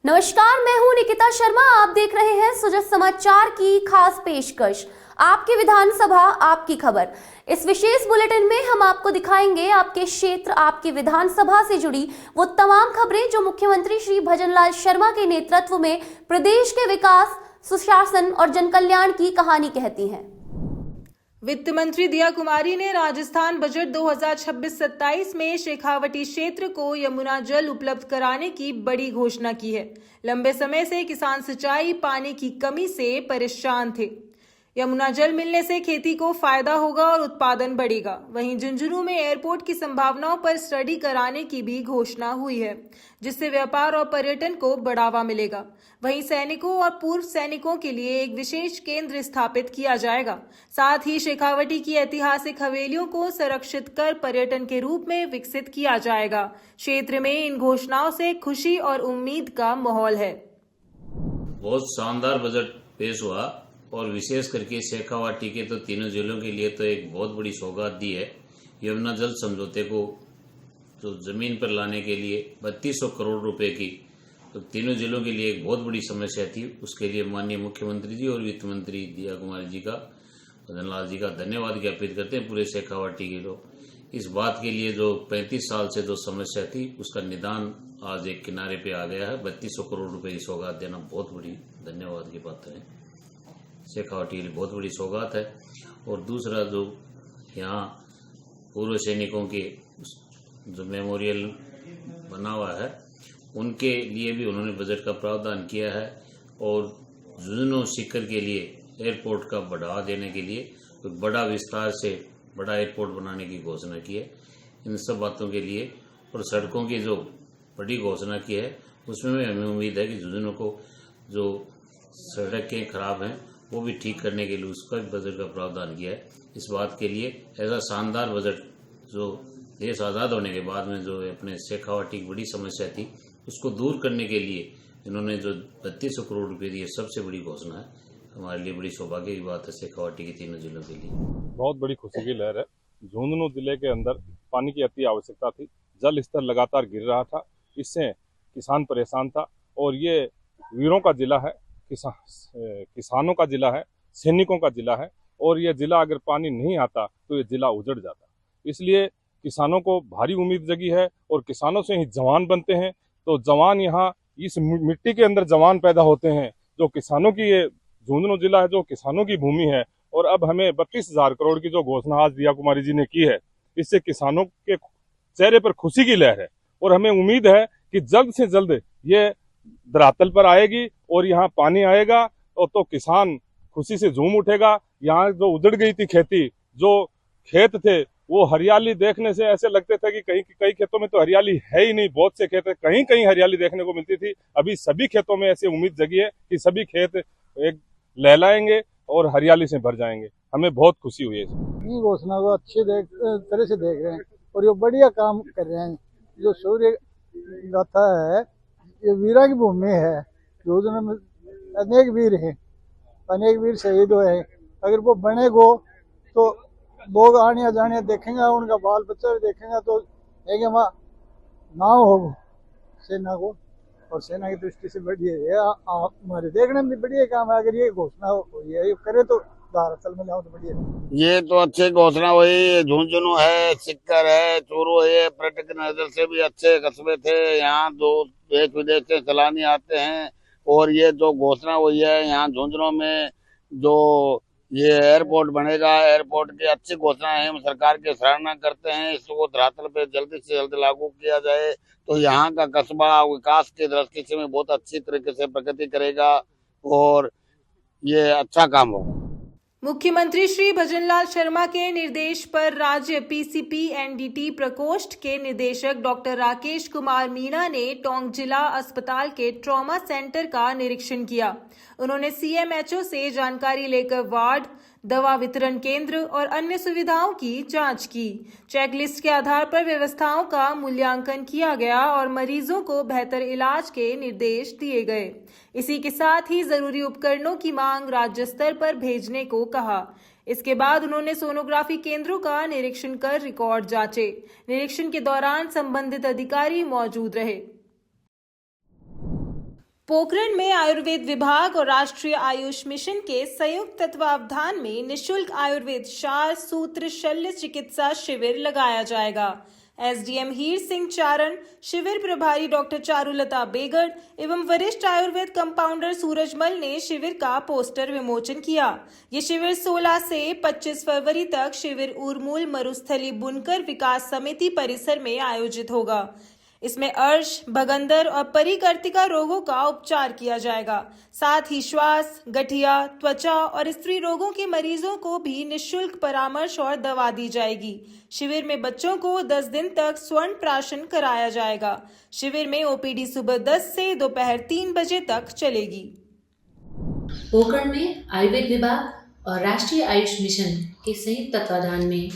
नमस्कार, मैं हूं निकिता शर्मा। आप देख रहे हैं सुजस समाचार की खास पेशकश, आपकी विधानसभा आपकी खबर। इस विशेष बुलेटिन में हम आपको दिखाएंगे आपके क्षेत्र, आपकी विधानसभा से जुड़ी वो तमाम खबरें जो मुख्यमंत्री श्री भजनलाल शर्मा के नेतृत्व में प्रदेश के विकास, सुशासन और जनकल्याण की कहानी कहती हैं। वित्त मंत्री दिया कुमारी ने राजस्थान बजट 2026-27 में शेखावटी क्षेत्र को यमुना जल उपलब्ध कराने की बड़ी घोषणा की है। लंबे समय से किसान सिंचाई पानी की कमी से परेशान थे। यमुना जल मिलने से खेती को फायदा होगा और उत्पादन बढ़ेगा। वहीं झुंझुनू में एयरपोर्ट की संभावनाओं पर स्टडी कराने की भी घोषणा हुई है, जिससे व्यापार और पर्यटन को बढ़ावा मिलेगा। वहीं सैनिकों और पूर्व सैनिकों के लिए एक विशेष केंद्र स्थापित किया जाएगा। साथ ही शेखावटी की ऐतिहासिक हवेलियों को संरक्षित कर पर्यटन के रूप में विकसित किया जाएगा। क्षेत्र में इन घोषणाओं से खुशी और उम्मीद का माहौल है। बहुत शानदार बजट पेश हुआ और विशेष करके शेखावाटी के तो तीनों जिलों के लिए तो एक बहुत बड़ी सौगात दी है। यमुना जल समझौते को जो जमीन पर लाने के लिए 3200 करोड़ रुपए की तो तीनों जिलों के लिए एक बहुत बड़ी समस्या थी। उसके लिए माननीय मुख्यमंत्री जी और वित्त मंत्री दिया कुमारी जी का, भजनलाल जी का धन्यवाद ज्ञापित करते हैं पूरे शेखावाटी के लोग। इस बात के लिए जो 35 साल से जो समस्या थी उसका निदान आज एक किनारे पे आ गया है। 3200 करोड़ रुपए की सौगात देना बहुत बड़ी धन्यवाद की बात है। शेखावाटी के लिए बहुत बड़ी सौगात है। और दूसरा जो यहाँ पूर्व सैनिकों के जो मेमोरियल बना हुआ है उनके लिए भी उन्होंने बजट का प्रावधान किया है। और झुंझुनू सीकर के लिए एयरपोर्ट का बढ़ावा देने के लिए तो बड़ा विस्तार से बड़ा एयरपोर्ट बनाने की घोषणा की है। इन सब बातों के लिए और सड़कों की जो बड़ी घोषणा की है उसमें भी हमें उम्मीद है कि झुंझुनू को जो सड़कें खराब हैं वो भी ठीक करने के लिए उसका भी बजट का प्रावधान किया है। इस बात के लिए ऐसा शानदार बजट जो देश आज़ाद होने के बाद में जो अपने शेखावाटी की बड़ी समस्या थी उसको दूर करने के लिए इन्होंने जो 3200 करोड़ रुपए दिए सबसे बड़ी घोषणा है। हमारे लिए बड़ी सौभाग्य की बात है शेखावाटी के तीनों जिलों के लिए। बहुत बड़ी खुशी की लहर है। झुंझुनू जिले के अंदर पानी की अति आवश्यकता थी। जल स्तर लगातार गिर रहा था, इससे किसान परेशान था। और ये वीरों का जिला है, किसानों का जिला है, सैनिकों का जिला है। और ये जिला अगर पानी नहीं आता तो ये जिला उजड़ जाता। इसलिए किसानों को भारी उम्मीद जगी है और किसानों से ही जवान बनते हैं। तो जवान यहाँ इस मिट्टी के अंदर जवान पैदा होते हैं। जो किसानों की ये झुंझुनू जिला है जो किसानों की भूमि है। और अब हमें 32,000 करोड़ की जो घोषणा आज दिया कुमारी जी ने की है, इससे किसानों के चेहरे पर खुशी की लहर है। और हमें उम्मीद है कि जल्द से जल्द ये धरातल पर आएगी और यहाँ पानी आएगा और तो किसान खुशी से झूम उठेगा। यहाँ जो उजड़ गई थी खेती, जो खेत थे वो हरियाली देखने से ऐसे लगते थे कि कई खेतों में तो हरियाली है ही नहीं। बहुत से खेत कहीं कहीं हरियाली देखने को मिलती थी। अभी सभी खेतों में ऐसी उम्मीद जगी है कि सभी खेत एक लहलाएंगे और हरियाली से भर जाएंगे। हमें बहुत खुशी हुई है। ये घोषणा को अच्छी तरह से देख रहे हैं और ये बढ़िया काम कर रहे हैं। जो सूर्य गाथा है ये वीरा की भूमि है। योजना में अनेक वीर हैं, अनेक वीर शहीद हुए हैं। अगर वो बनेगो तो लोग आने जाने देखेंगे, उनका बाल बच्चा भी देखेंगे तो एक नाम होगा सेना को। और सेना की दृष्टि से बढ़िया है, हमारे देखने में भी बढ़िया काम है। अगर ये घोषणा हुई है, ये करे तो धरातल में लाओ तो बढ़िया है। ये तो अच्छी घोषणा हुई। झुंझुनू है, सिक्कर है, चूरू है, पर्यटक की नजर से भी अच्छे कस्बे थे। यहाँ दो देश विदेश से सैलानी आते हैं। और ये जो घोषणा हुई है यहाँ झुंझुनू में जो ये एयरपोर्ट बनेगा, एयरपोर्ट की अच्छी घोषणा है। हम सरकार की सराहना करते हैं। इसको धरातल पे जल्दी से जल्दी लागू किया जाए तो यहाँ का कस्बा विकास की दृष्टि से में बहुत अच्छी तरीके से प्रगति करेगा और ये अच्छा काम होगा। मुख्यमंत्री श्री भजनलाल शर्मा के निर्देश पर राज्य पीसीपी एनडीटी प्रकोष्ठ के निदेशक डॉक्टर राकेश कुमार मीणा ने टोंक जिला अस्पताल के ट्रॉमा सेंटर का निरीक्षण किया। उन्होंने सीएमएचओ से जानकारी लेकर वार्ड, दवा वितरण केंद्र और अन्य सुविधाओं की जांच की। चेकलिस्ट के आधार पर व्यवस्थाओं का मूल्यांकन किया गया और मरीजों को बेहतर इलाज के निर्देश दिए गए। इसी के साथ ही जरूरी उपकरणों की मांग राज्य स्तर पर भेजने को कहा। इसके बाद उन्होंने सोनोग्राफी केंद्रों का निरीक्षण कर रिकॉर्ड जांचे। निरीक्षण के दौरान संबंधित अधिकारी मौजूद रहे। पोखरण में आयुर्वेद विभाग और राष्ट्रीय आयुष मिशन के संयुक्त तत्वावधान में निशुल्क आयुर्वेद शार सूत्र शल्य चिकित्सा शिविर लगाया जाएगा। एसडीएम हीर सिंह चारण, शिविर प्रभारी डॉक्टर चारुलता बेगड़ एवं वरिष्ठ आयुर्वेद कंपाउंडर सूरजमल ने शिविर का पोस्टर विमोचन किया। ये शिविर 16 से 25 फरवरी तक शिविर उर्मूल मरुस्थली बुनकर विकास समिति परिसर में आयोजित होगा। इसमें अर्श, भगंदर और परिकर्तिका रोगों का उपचार किया जाएगा। साथ ही श्वास, गठिया, त्वचा और स्त्री रोगों के मरीजों को भी निःशुल्क परामर्श और दवा दी जाएगी। शिविर में बच्चों को 10 दिन तक स्वर्ण प्राशन कराया जाएगा। शिविर में ओपीडी सुबह 10 से दोपहर 3 बजे तक चलेगी। पोखरण में आयुर्वेद विभाग और राष्ट्रीय आयुष मिशन के संयुक्त तत्वाधान में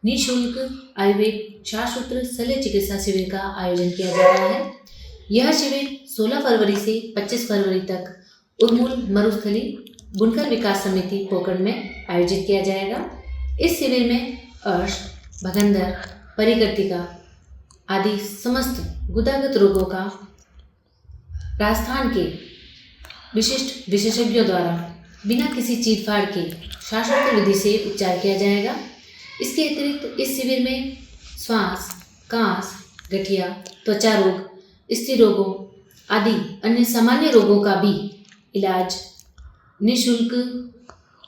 निःशुल्क आयुर्वेद शास्त्र शल्य चिकित्सा शिविर का आयोजन किया जा रहा है। यह शिविर 16 फरवरी से 25 फरवरी तक उर्मूल मरुस्थली बुनकर विकास समिति पोखरण में आयोजित किया जाएगा। इस शिविर में अर्श, भगंदर, परिकर्तिका आदि समस्त गुदागत रोगों का राजस्थान के विशिष्ट विशेषज्ञों द्वारा बिना किसी चीरफाड़ के शास्त्रोक्त विधि से उपचार किया जाएगा। इसके अतिरिक्त इस शिविर में श्वास, कांस, गठिया, त्वचा रोग, स्त्री रोगों आदि अन्य सामान्य रोगों का भी इलाज निःशुल्क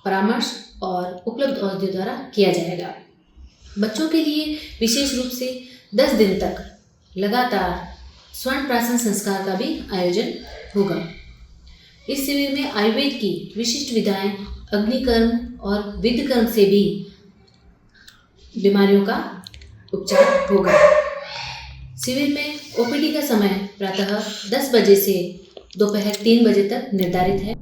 परामर्श और उपलब्ध औषधियों द्वारा किया जाएगा। बच्चों के लिए विशेष रूप से 10 दिन तक लगातार स्वर्ण प्राशन संस्कार का भी आयोजन होगा। इस शिविर में आयुर्वेद की विशिष्ट विधाएं, अग्निकर्म और विद्धकर्म से भी बीमारियों का उपचार होगा। शिविर में ओपीडी का समय प्रातः 10 बजे से दोपहर 3 बजे तक निर्धारित है।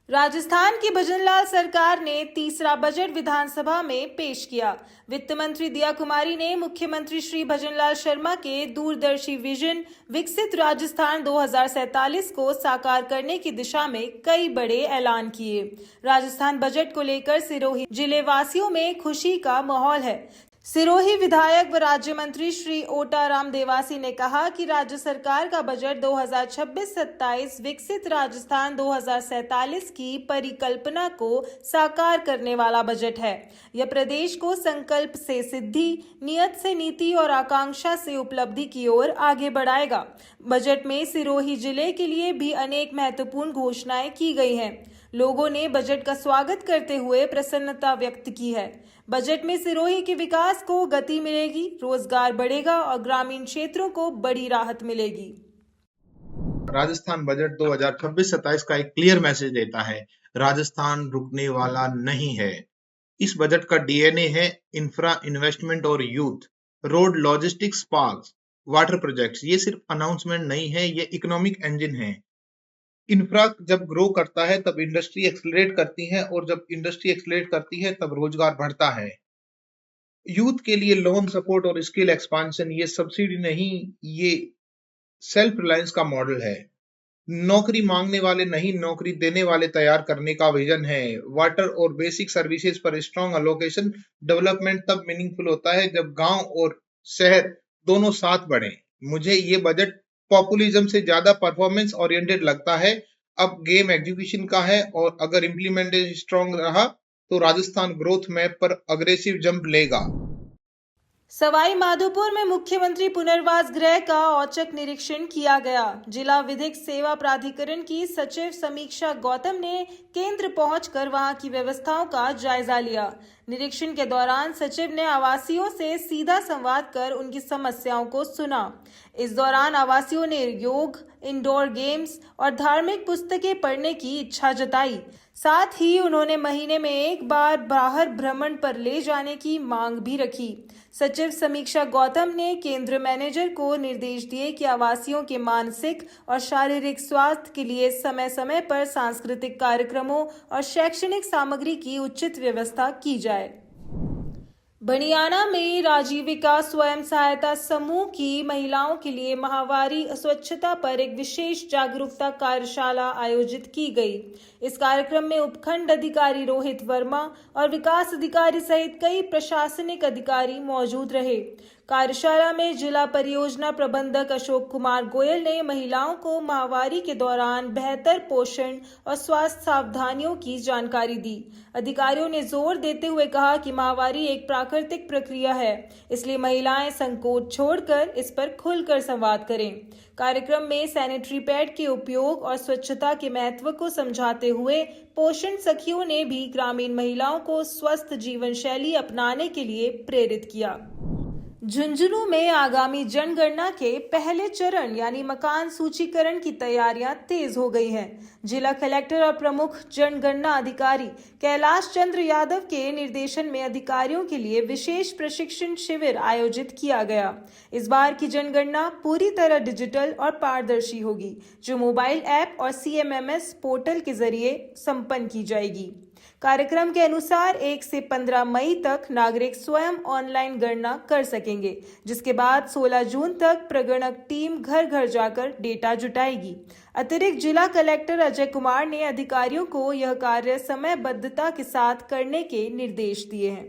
राजस्थान की भजनलाल सरकार ने तीसरा बजट विधानसभा में पेश किया। वित्त मंत्री दिया कुमारी ने मुख्यमंत्री श्री भजनलाल शर्मा के दूरदर्शी विजन विकसित राजस्थान 2047 को साकार करने की दिशा में कई बड़े ऐलान किए। राजस्थान बजट को लेकर सिरोही जिले वासियों में खुशी का माहौल है। सिरोही विधायक व राज्य मंत्री श्री ओटाराम देवासी ने कहा कि राज्य सरकार का बजट 2026-27 विकसित राजस्थान 2047 की परिकल्पना को साकार करने वाला बजट है। यह प्रदेश को संकल्प से सिद्धि, नियत से नीति और आकांक्षा से उपलब्धि की ओर आगे बढ़ाएगा। बजट में सिरोही जिले के लिए भी अनेक महत्वपूर्ण घोषणाएं की गई हैं। लोगों ने बजट का स्वागत करते हुए प्रसन्नता व्यक्त की है। बजट में सिरोही के विकास को गति मिलेगी, रोजगार बढ़ेगा और ग्रामीण क्षेत्रों को बड़ी राहत मिलेगी। राजस्थान बजट 2026-27 का एक क्लियर मैसेज देता है, राजस्थान रुकने वाला नहीं है। इस बजट का डीएनए है इंफ्रा, इन्वेस्टमेंट और youth, road, logistics, parks, water projects. ये सिर्फ अनाउंसमेंट नहीं है, ये इकोनॉमिक इंजन है। इंफ्रा जब ग्रो करता है तब इंडस्ट्री एक्सेलरेट करती है और जब इंडस्ट्री एक्सेलरेट करती है तब रोजगार बढ़ता है। यूथ के लिए लोन सपोर्ट और स्किल एक्सपांशन, ये सब्सिडी नहीं, ये सेल्फ रिलायंस का मॉडल है। नौकरी मांगने वाले नहीं, नौकरी देने वाले तैयार करने का विजन है। वाटर और बेसिक सर्विसेज पर स्ट्रॉन्ग अलोकेशन। डेवलपमेंट तब मीनिंगफुल होता है जब गांव और शहर दोनों साथ बढ़े। मुझे ये बजट पॉपुलिज्म से ज्यादा परफॉर्मेंस ओरिएंटेड लगता है। अब गेम एग्जीक्यूशन का है और अगर इम्प्लीमेंटेशन स्ट्रॉन्ग रहा तो राजस्थान ग्रोथ मैप पर अग्रेसिव जंप लेगा। सवाई माधोपुर में मुख्यमंत्री पुनर्वास गृह का औचक निरीक्षण किया गया। जिला विधिक सेवा प्राधिकरण की सचिव समीक्षा गौतम ने केंद्र पहुंचकर वहां की व्यवस्थाओं का जायजा लिया। निरीक्षण के दौरान सचिव ने आवासियों से सीधा संवाद कर उनकी समस्याओं को सुना। इस दौरान आवासियों ने योग, इंडोर गेम्स और धार्मिक पुस्तकें पढ़ने की इच्छा जताई। साथ ही उन्होंने महीने में एक बार बाहर भ्रमण पर ले जाने की मांग भी रखी। सचिव समीक्षा गौतम ने केंद्र मैनेजर को निर्देश दिए कि आवासियों के मानसिक और शारीरिक स्वास्थ्य के लिए समय समय पर सांस्कृतिक कार्यक्रमों और शैक्षणिक सामग्री की उचित व्यवस्था की जाए। बनियाना में राजीविका स्वयं सहायता समूह की महिलाओं के लिए माहवारी स्वच्छता पर एक विशेष जागरूकता कार्यशाला आयोजित की गई। इस कार्यक्रम में उपखंड अधिकारी रोहित वर्मा और विकास अधिकारी सहित कई प्रशासनिक अधिकारी मौजूद रहे। कार्यशाला में जिला परियोजना प्रबंधक अशोक कुमार गोयल ने महिलाओं को माहवारी के दौरान बेहतर पोषण और स्वास्थ्य सावधानियों की जानकारी दी। अधिकारियों ने जोर देते हुए कहा कि माहवारी एक प्राकृतिक प्रक्रिया है, इसलिए महिलाएं संकोच छोड़कर इस पर खुलकर संवाद करें। कार्यक्रम में सैनिटरी पैड के उपयोग और स्वच्छता के महत्व को समझाते हुए पोषण सखियों ने भी ग्रामीण महिलाओं को स्वस्थ जीवन शैली अपनाने के लिए प्रेरित किया। झुंझुनू में आगामी जनगणना के पहले चरण यानी मकान सूचीकरण की तैयारियां तेज हो गई हैं। जिला कलेक्टर और प्रमुख जनगणना अधिकारी कैलाश चंद्र यादव के निर्देशन में अधिकारियों के लिए विशेष प्रशिक्षण शिविर आयोजित किया गया। इस बार की जनगणना पूरी तरह डिजिटल और पारदर्शी होगी, जो मोबाइल ऐप और CMMS पोर्टल के जरिए संपन्न की जाएगी। कार्यक्रम के अनुसार 1 से 15 मई तक नागरिक स्वयं ऑनलाइन गणना कर सकेंगे, जिसके बाद 16 जून तक प्रगणक टीम घर घर जाकर डेटा जुटाएगी। अतिरिक्त जिला कलेक्टर अजय कुमार ने अधिकारियों को यह कार्य समयबद्धता के साथ करने के निर्देश दिए हैं।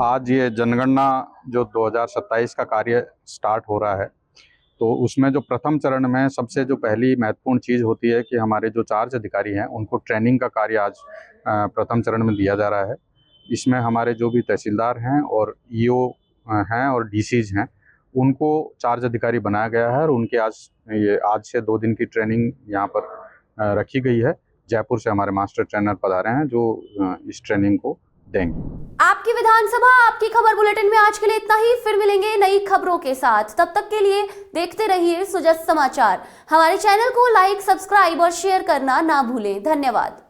आज ये जनगणना जो 2027 का कार्य स्टार्ट हो रहा है, तो उसमें जो प्रथम चरण में सबसे जो पहली महत्वपूर्ण चीज़ होती है कि हमारे जो चार्ज अधिकारी हैं उनको ट्रेनिंग का कार्य आज प्रथम चरण में दिया जा रहा है। इसमें हमारे जो भी तहसीलदार हैं और EO हैं और DCs हैं, उनको चार्ज अधिकारी बनाया गया है और उनके आज से 2 दिन की ट्रेनिंग यहाँ पर रखी गई है। जयपुर से हमारे मास्टर ट्रेनर पधारे हैं जो इस ट्रेनिंग को देंगे। आपकी विधानसभा आपकी खबर बुलेटिन में आज के लिए इतना ही। फिर मिलेंगे नई खबरों के साथ। तब तक के लिए देखते रहिए सुजस समाचार। हमारे चैनल को लाइक, सब्सक्राइब और शेयर करना ना भूलें। धन्यवाद।